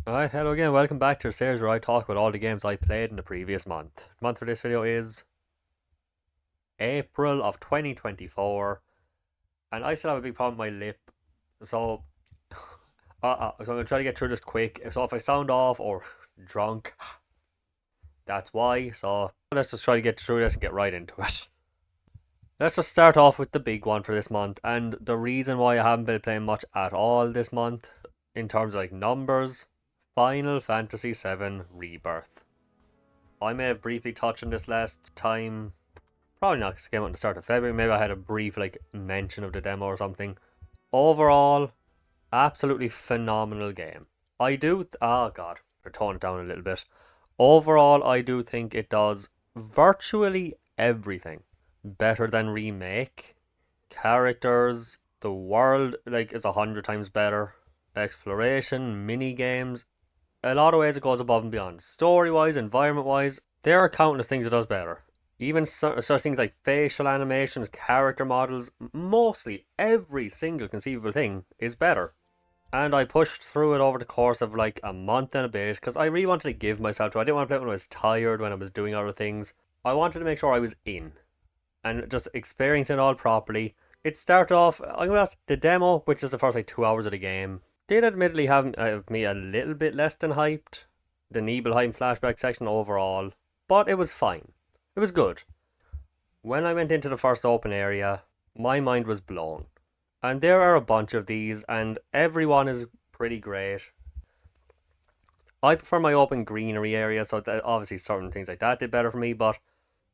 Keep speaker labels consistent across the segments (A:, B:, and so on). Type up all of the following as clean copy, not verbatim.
A: Alright, hello again, welcome back to the series where I talk about all the games I played in the previous month. The month for this video is April of 2024, and I still have a big problem with my lip, so, so I'm going to try to get through this quick. So if I sound off or drunk, that's why, so let's just try to get through this and get right into it. Let's just start off with the big one for this month, and the reason why I haven't been playing much at all this month, in terms of like numbers, Final Fantasy VII Rebirth. I may have briefly touched on this last time. Probably not because it came out at the start of February. Maybe I had a brief mention of the demo or something. Overall, absolutely phenomenal game. Oh god, for tone it down a little bit. Overall, I do think it does virtually everything better than Remake. Characters, the world is 100 times better. Exploration, mini games, a lot of ways it goes above and beyond. Story wise, environment wise, there are countless things it does better. Even such things like facial animations, character models, mostly every single conceivable thing is better. And I pushed through it over the course of like a month and a bit because I really wanted to give myself to it. I didn't want to play it when I was tired, when I was doing other things. I wanted to make sure I was in and just experiencing it all properly. It started off, I'm going to ask, the demo, which is the first 2 hours of the game, did admittedly have me a little bit less than hyped. The Nibelheim flashback section overall, but it was fine. It was good. When I went into the first open area, my mind was blown. And there are a bunch of these, and everyone is pretty great. I prefer my open greenery area, so that obviously certain things like that did better for me, but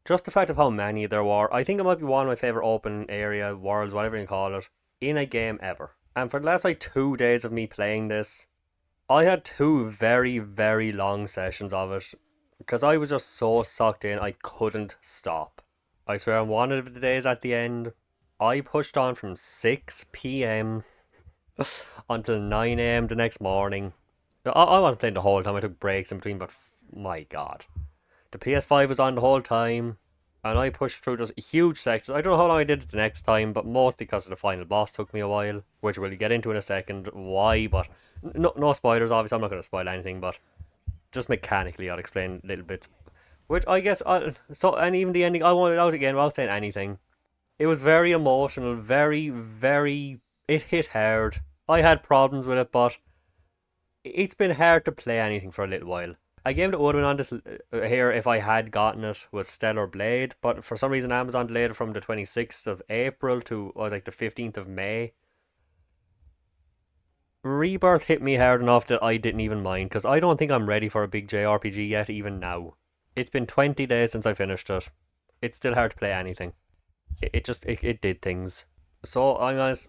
A: just the fact of how many there were, I think it might be one of my favourite open area, worlds, whatever you call it, in a game ever. And for the last 2 days of me playing this, I had two very, very long sessions of it because I was just so sucked in I couldn't stop. I swear on one of the days at the end, I pushed on from 6 p.m. until 9 a.m. the next morning. I wasn't playing the whole time, I took breaks in between, but my god. The PS5 was on the whole time, and I pushed through just huge sections. I don't know how long I did it the next time, but mostly because the final boss took me a while, which we'll get into in a second. Why? But no spoilers. Obviously, I'm not going to spoil anything, but just mechanically, I'll explain little bits. Which I guess, and even the ending, I wanted out again without saying anything. It was very emotional, very, very. It hit hard. I had problems with it, but it's been hard to play anything for a little while. A game that would have been on this here if I had gotten it was Stellar Blade, but for some reason Amazon delayed it from the 26th of April to the 15th of May. Rebirth hit me hard enough that I didn't even mind, because I don't think I'm ready for a big JRPG yet, even now. It's been 20 days since I finished it. It's still hard to play anything. It did things. So, I'm honest,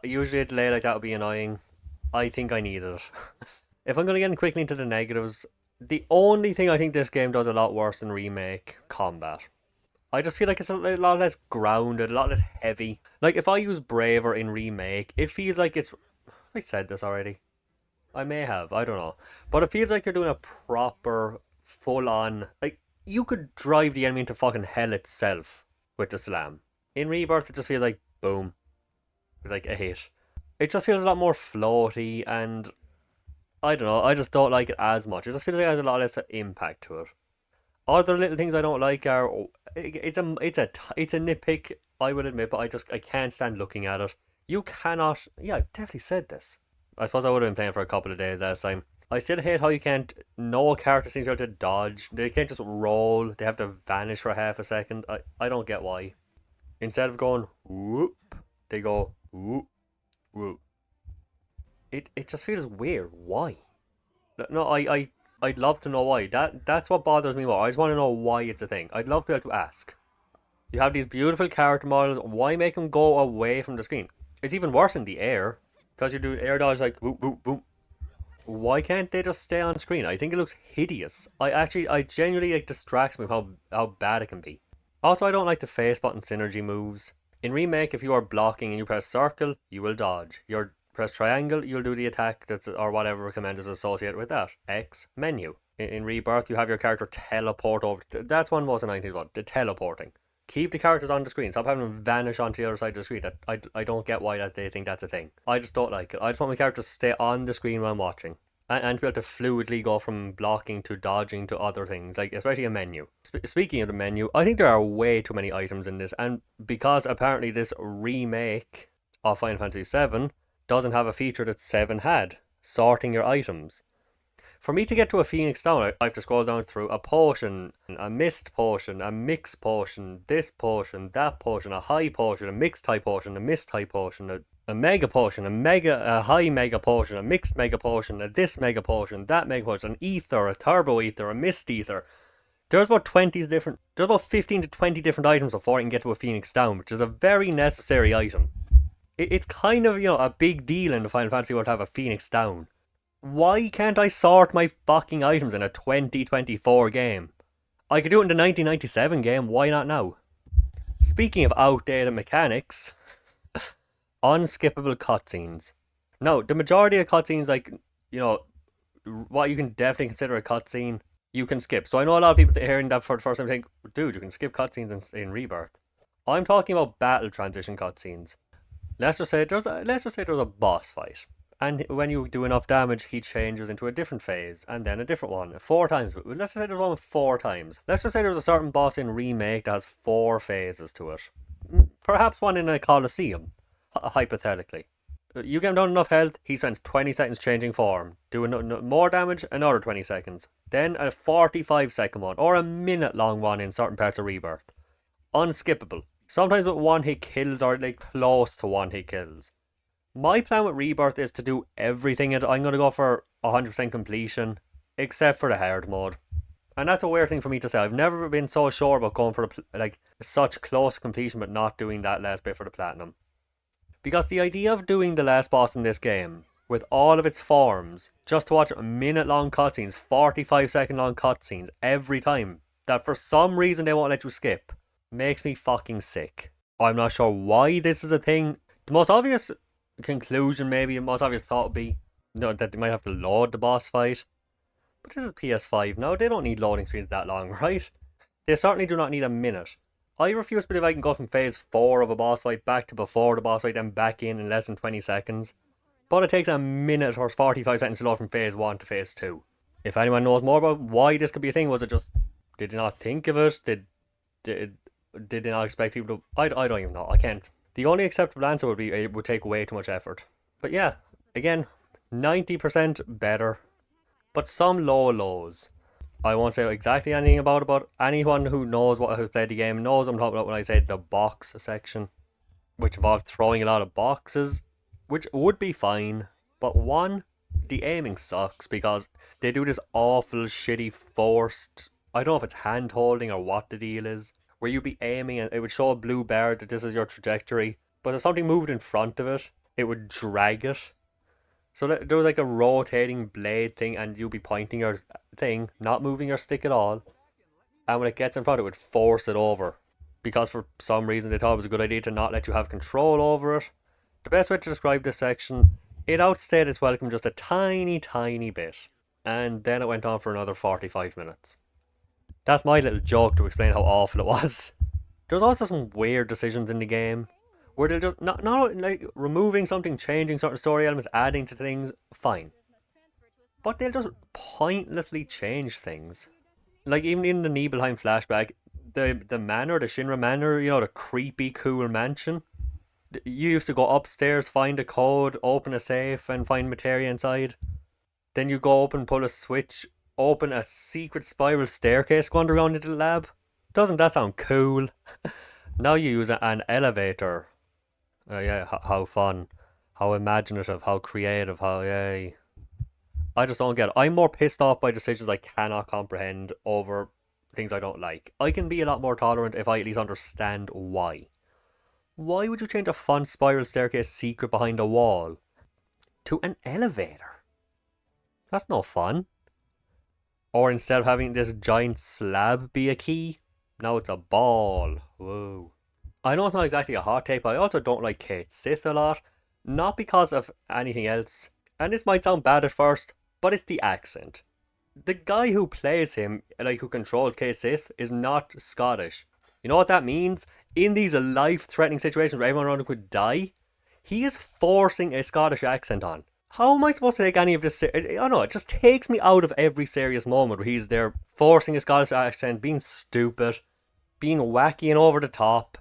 A: usually a delay like that would be annoying. I think I needed it. If I'm going to get quickly into the negatives, the only thing I think this game does a lot worse than Remake, combat. I just feel like it's a lot less grounded, a lot less heavy. Like, if I use Braver in Remake, it feels like it's... I said this already. I may have, I don't know. But it feels like you're doing a proper, full-on... Like, you could drive the enemy into fucking hell itself with the slam. In Rebirth, it just feels like, boom. It's like a hit. It just feels a lot more floaty, and I don't know, I just don't like it as much. It just feels like it has a lot less impact to it. Other little things I don't like are it's a nitpick, I will admit, but I can't stand looking at it. You cannot. Yeah, I've definitely said this. I suppose I would have been playing for a couple of days last time. I still hate how you can't. No character seems to be able to dodge. They can't just roll. They have to vanish for half a second. I don't get why. Instead of going whoop, they go whoop whoop. It just feels weird. Why? No, I'd love to know why. That's what bothers me more. I just want to know why it's a thing. I'd love to be able to ask. You have these beautiful character models. Why make them go away from the screen? It's even worse in the air because you do air dodge like boop boop boop. Why can't they just stay on screen? I think it looks hideous. I genuinely distracts me with how bad it can be. Also, I don't like the face button synergy moves. In Remake, if you are blocking and you press circle, you will dodge. Your press triangle, you'll do the attack or whatever command is associated with that. X, menu. In Rebirth, you have your character teleport over. That's one most annoying thing about the teleporting. Keep the characters on the screen. Stop having them vanish onto the other side of the screen. I don't get why they think that's a thing. I just don't like it. I just want my characters to stay on the screen while I'm watching. and to be able to fluidly go from blocking to dodging to other things, like especially a menu. Speaking of the menu, I think there are way too many items in this, and because apparently this remake of Final Fantasy VII doesn't have a feature that 7 had, sorting your items. For me to get to a Phoenix Down, I have to scroll down through a potion, a mist potion, a mix potion, this potion, that potion, a high potion, a mixed high potion, a mist high potion, a mega potion, a high mega potion, a mixed mega potion, a this mega potion, that mega potion, an ether, a turbo ether, a mist ether. There's about 15 to 20 different items before I can get to a Phoenix Down, which is a very necessary item. It's kind of, a big deal in the Final Fantasy world to have a Phoenix Down. Why can't I sort my fucking items in a 2024 game? I could do it in the 1997 game, why not now? Speaking of outdated mechanics, unskippable cutscenes. No, the majority of cutscenes, like, what you can definitely consider a cutscene, you can skip. So I know a lot of people hearing that for the first time think, dude, you can skip cutscenes in Rebirth. I'm talking about battle transition cutscenes. Let's just say there's a boss fight. And when you do enough damage, he changes into a different phase, and then a different one, 4 times. Let's just say there's one with 4 times. Let's just say there's a certain boss in Remake that has 4 phases to it. Perhaps one in a Colosseum, hypothetically. You get him down enough health, he spends 20 seconds changing form, doing more damage, another 20 seconds. Then a 45-second one, or a minute-long one in certain parts of Rebirth. Unskippable. Sometimes with one-hit kills, or like close to one-hit kills. My plan with Rebirth is to do everything. I'm going to go for 100% completion, except for the hard mode. And that's a weird thing for me to say. I've never been so sure about going for such close completion but not doing that last bit for the platinum. Because the idea of doing the last boss in this game, with all of its forms, just to watch minute-long cutscenes, 45-second-long cutscenes every time, that for some reason they won't let you skip, makes me fucking sick. I'm not sure why this is a thing. The most obvious conclusion, maybe the most obvious thought would be that they might have to load the boss fight. But this is PS5 now, they don't need loading screens that long, right? They certainly do not need a minute. I refuse to believe I can go from phase 4 of a boss fight back to before the boss fight and back in less than 20 seconds. But it takes a minute or 45 seconds to load from phase 1 to phase 2. If anyone knows more about why this could be a thing, was it just, did they not think of it? Did they not expect people to... I don't even know, I can't. The only acceptable answer would be it would take way too much effort. But yeah, again, 90% better. But some lows. I won't say exactly anything about it, but anyone who knows what has played the game knows what I'm talking about when I say the box section, which involves throwing a lot of boxes, which would be fine. But one, the aiming sucks because they do this awful, shitty, forced... I don't know if it's hand holding or what the deal is, where you'd be aiming and it would show a blue bar that this is your trajectory, but if something moved in front of it, it would drag it. So there was like a rotating blade thing and you'd be pointing your thing, not moving your stick at all, and when it gets in front it would force it over. Because for some reason they thought it was a good idea to not let you have control over it. The best way to describe this section, it outstayed its welcome just a tiny bit, and then it went on for another 45 minutes. That's my little joke to explain how awful it was. There's also some weird decisions in the game where they'll just not like removing something, changing certain story elements, adding to things, fine. But they'll just pointlessly change things. Like even in the Nibelheim flashback, the manor, the Shinra manor, the creepy cool mansion. You used to go upstairs, find a code, open a safe, and find materia inside. Then you go up and pull a switch, open a secret spiral staircase, go underground into the lab. Doesn't that sound cool? Now you use an elevator. Yeah, how fun. How imaginative, how creative, how yay. I just don't get it. I'm more pissed off by decisions I cannot comprehend over things I don't like. I can be a lot more tolerant if I at least understand why. Why would you change a fun spiral staircase secret behind a wall to an elevator? That's no fun. Or instead of having this giant slab be a key, now it's a ball. Whoa. I know it's not exactly a hot take, but I also don't like Cait Sith a lot. Not because of anything else. And this might sound bad at first, but it's the accent. The guy who plays him, who controls Cait Sith, is not Scottish. You know what that means? In these life-threatening situations where everyone around him could die, he is forcing a Scottish accent on. How am I supposed to take any of this? I don't know. It just takes me out of every serious moment where he's there forcing a Scottish accent, being stupid, being wacky and over the top.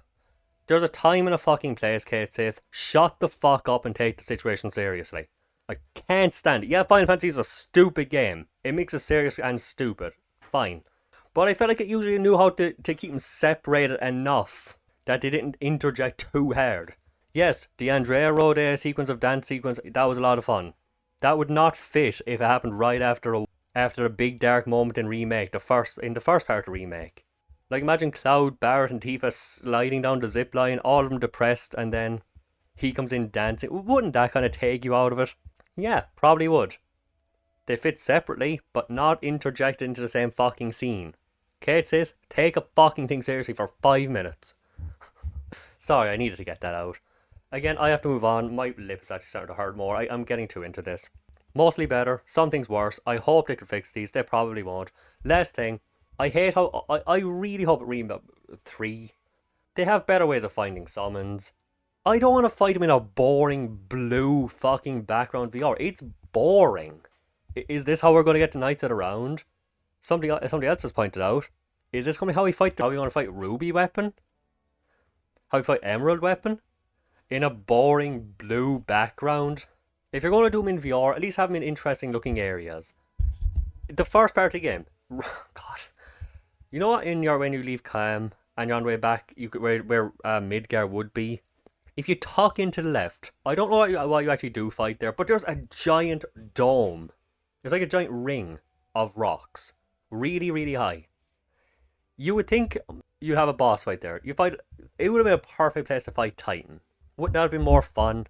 A: There's a time and a fucking place, Kate Sith. Shut the fuck up and take the situation seriously. I can't stand it. Yeah, Final Fantasy is a stupid game. It makes it serious and stupid. Fine. But I felt like it usually knew how to keep them separated enough that they didn't interject too hard. Yes, the Andrea Rode sequence of dance sequence, that was a lot of fun. That would not fit if it happened right after a big dark moment in remake, in the first part of remake. Like imagine Cloud, Barrett and Tifa sliding down the zip line, all of them depressed, and then he comes in dancing. Wouldn't that kind of take you out of it? Yeah, probably would. They fit separately, but not interjected into the same fucking scene. Kate Sith, take a fucking thing seriously for 5 minutes. Sorry, I needed to get that out. Again, I have to move on. My lip is actually starting to hurt more. I'm getting too into this. Mostly better. Some things worse. I hope they can fix these. They probably won't. Last thing. I hate how... I really hope Remake 3... They have better ways of finding summons. I don't want to fight them in a boring blue fucking background VR. It's boring. Is this how we're going to get the Knights of the Round? Somebody else has pointed out. Is this going to be how we fight... How we want to fight Ruby Weapon? How we fight Emerald Weapon? In a boring blue background? If you're going to do them in VR, at least have them in interesting looking areas. The first part of the game... God. You know what, when you leave Cam and you're on the way back, where Midgar would be? If you tuck into the left, I don't know what you actually do fight there, but there's a giant dome. It's like a giant ring of rocks. Really, really high. You would think you'd have a boss fight there. It would have been a perfect place to fight Titan. Wouldn't that have been more fun?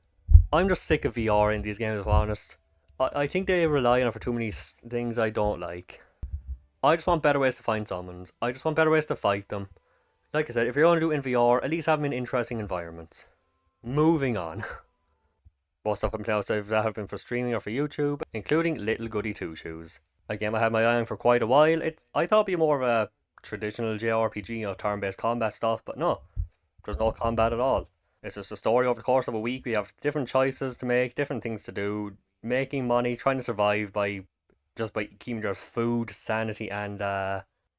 A: I'm just sick of VR in these games, if I'm honest. I think they rely on it for too many things I don't like. I just want better ways to find summons. I just want better ways to fight them. Like I said, if you're going to do it in VR, at least have them in interesting environments. Moving on. Most stuff I'm playing outside that have been for streaming or for YouTube, including Little Goody Two Shoes. A game I had my eye on for quite a while. I thought it'd be more of a traditional JRPG, turn-based combat stuff, but no. There's no combat at all. It's just a story over the course of a week. We have different choices to make, different things to do, making money, trying to survive by keeping your food, sanity, and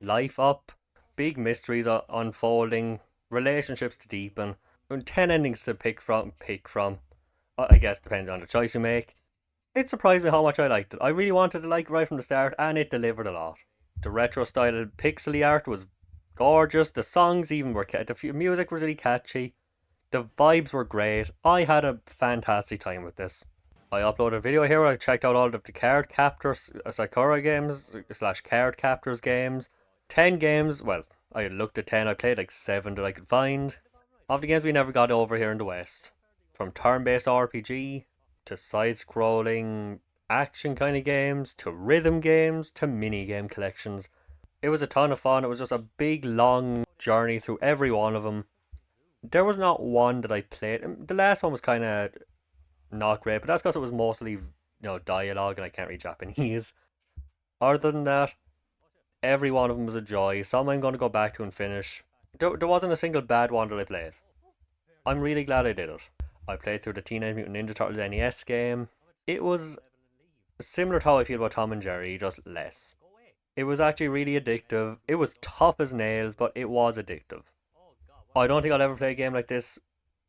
A: life up. Big mysteries are unfolding, relationships to deepen, and 10 endings to pick from. I guess depends on the choice you make. It surprised me how much I liked it. I really wanted to like it right from the start, and it delivered a lot. The retro style pixely art was gorgeous. The songs even were the music was really catchy. The vibes were great. I had a fantastic time with this. I uploaded a video here where I checked out all of the Card Captors Sakura games / Card Captors games. 10 games, well, I looked at 10, I played like 7 that I could find. Of the games we never got over here in the West. From turn-based RPG, to side-scrolling action kind of games, to rhythm games, to mini-game collections. It was a ton of fun. It was just a big, long journey through every one of them. There was not one that I played. The last one was kind of not great, but that's because it was mostly, dialogue and I can't read Japanese. Other than that, every one of them was a joy. Some I'm going to go back to and finish. There wasn't a single bad one that I played. I'm really glad I did it. I played through the Teenage Mutant Ninja Turtles NES game. It was similar to how I feel about Tom and Jerry, just less. It was actually really addictive. It was tough as nails, but it was addictive. I don't think I'll ever play a game like this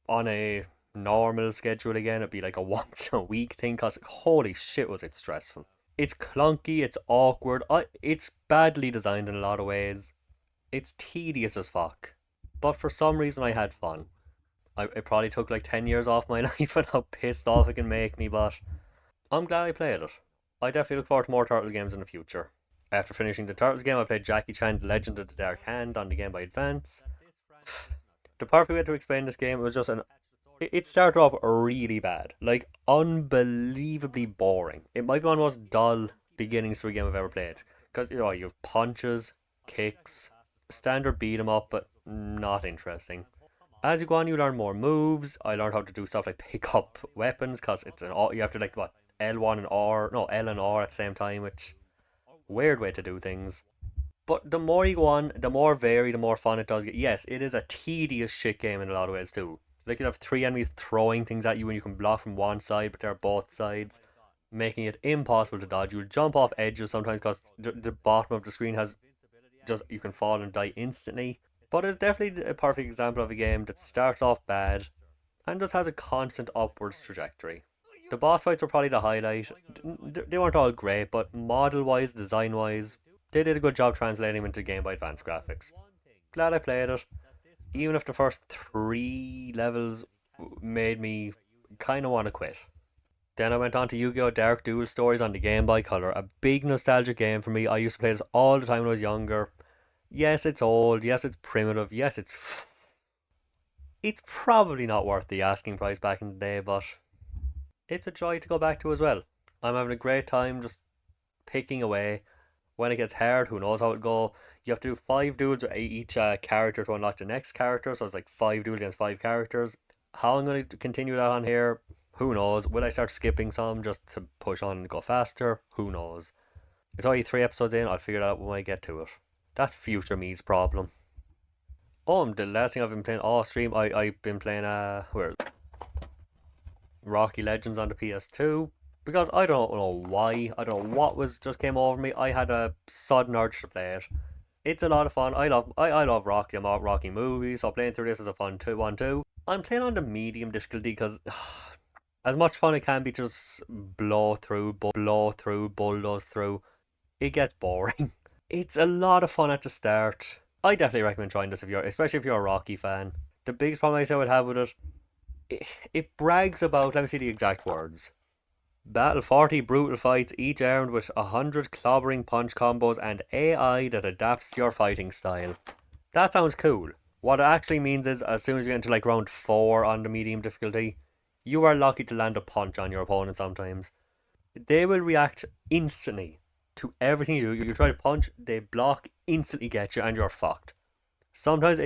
A: on a normal schedule again. It'd be like a once a week thing, because holy shit was it stressful. It's clunky, it's awkward, it's badly designed in a lot of ways. It's tedious as fuck. But for some reason I had fun. It probably took like 10 years off my life and how pissed off it can make me, but I'm glad I played it. I definitely look forward to more Turtle games in the future. After finishing the Turtles game, I played Jackie Chan The Legend of the Dark Hand on the Game Boy Advance. The perfect way to explain this game was just it started off really bad. Like, unbelievably boring. It might be one of the most dull beginnings to a game I've ever played. Because, you have punches, kicks, standard beat 'em up, but not interesting. As you go on, you learn more moves. I learned how to do stuff like pick up weapons, because you have to L1 and R, no, L and R at the same time, which, weird way to do things. But the more you go on, the more varied, the more fun it does get. Yes, it is a tedious shit game in a lot of ways too. Like, you have 3 enemies throwing things at you and you can block from one side, but they're both sides. making it impossible to dodge. You'll jump off edges sometimes because the bottom of the screen has just, you can fall and die instantly. But it's definitely a perfect example of a game that starts off bad and just has a constant upwards trajectory. The boss fights were probably the highlight. They weren't all great, but model wise, design wise, they did a good job translating them into Game Boy Advance graphics. Glad I played it, even if the first three levels made me kind of want to quit. Then I went on to Yu-Gi-Oh! Dark Duel Stories on the Game Boy Color, a big nostalgic game for me. I used to play this all the time when I was younger. Yes, it's old. Yes, it's primitive. Yes, it's probably not worth the asking price back in the day, but it's a joy to go back to as well. I'm having a great time just picking away. When it gets hard, who knows how it'll go. You have to do 5 duels with each character to unlock the next character, so it's like 5 duels against 5 characters. How I'm going to continue that on here, who knows. Will I start skipping some just to push on and go faster? Who knows. It's already 3 episodes in, I'll figure that out when I get to it. That's future me's problem. Oh, and the last thing I've been playing off stream, I've been playing where Rocky Legends on the PS2 because I don't know why. I don't know what was just came over me. I had a sudden urge to play it. It's a lot of fun. I love Rocky. I'm all Rocky movies, so playing through this is a fun one too. I'm playing on the medium difficulty because as much fun it can be to just blow through, bulldoze through, it gets boring. It's a lot of fun at the start. I definitely recommend trying this especially if you're a Rocky fan. The biggest problem I say I would have with it brags about, let me see the exact words. Battle 40 brutal fights, each armed with 100 clobbering punch combos and AI that adapts to your fighting style. That sounds cool. What it actually means is, as soon as you get into like round 4 on the medium difficulty, you are lucky to land a punch on your opponent sometimes. They will react instantly to everything you do. You try to punch, they block, instantly get you, and you're fucked. Sometimes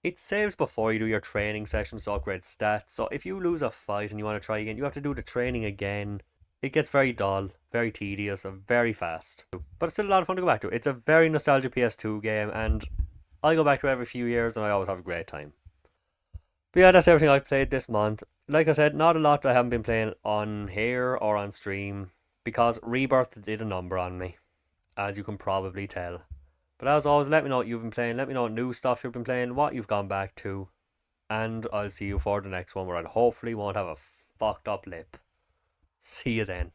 A: it saves before you do your training sessions to upgrade stats. So if you lose a fight and you want to try again, you have to do the training again. It gets very dull, very tedious, and very fast. But it's still a lot of fun to go back to. It's a very nostalgic PS2 game, and I go back to it every few years, and I always have a great time. But yeah, that's everything I've played this month. Like I said, not a lot I haven't been playing on here or on stream, because Rebirth did a number on me, as you can probably tell. But as always, let me know what you've been playing. Let me know what new stuff you've been playing, what you've gone back to. And I'll see you for the next one where I hopefully won't have a fucked up lip. See you then.